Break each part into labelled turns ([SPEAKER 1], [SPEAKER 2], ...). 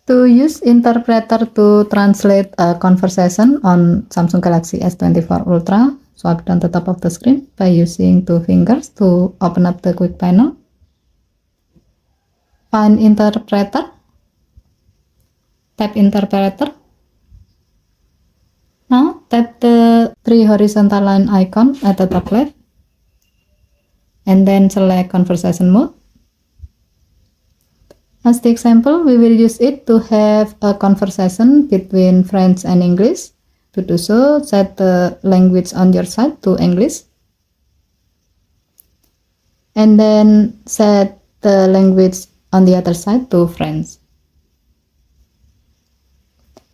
[SPEAKER 1] To use interpreter to translate a conversation on Samsung Galaxy S24 Ultra, swipe down the top of the screen by using two fingers to open up the quick panel. Find interpreter. Tap interpreter. Now tap the three horizontal line icon at the top left and then select conversation mode. As the example, we will use it to have a conversation between French and English. To do so, set the language on your side to English. And then set the language on the other side to French.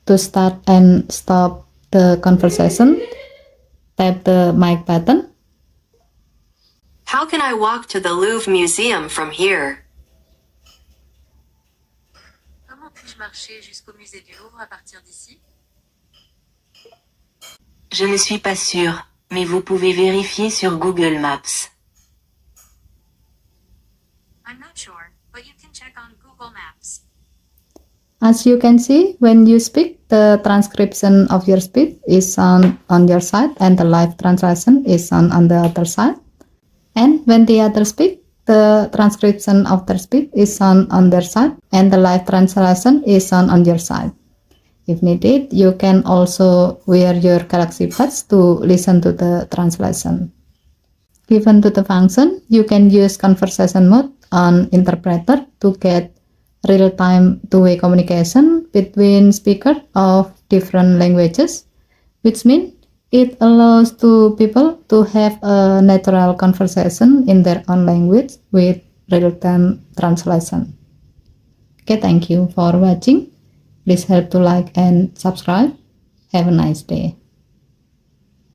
[SPEAKER 1] To start and stop the conversation, tap the mic button.
[SPEAKER 2] How can I walk to the Louvre Museum from here?
[SPEAKER 3] Comment puis-je marcher jusqu'au musée du Louvre à partir d'ici?
[SPEAKER 2] Je ne suis pas sûre, mais vous pouvez vérifier sur Google Maps.
[SPEAKER 3] I'm not sure, but you can check on Google Maps.
[SPEAKER 1] As you can see, when you speak, the transcription of your speech is on your side and the live translation is on the other side. And when the other speak, the transcription of their speech is on their side and the live translation is on your side. If needed, you can also wear your Galaxy Buds to listen to the translation. Given to the function, you can use conversation mode on interpreter to get real-time two-way communication between speakers of different languages, which means it allows two people to have a natural conversation in their own language with real-time translation. Okay, thank you for watching. Please help to like and subscribe. Have a nice day.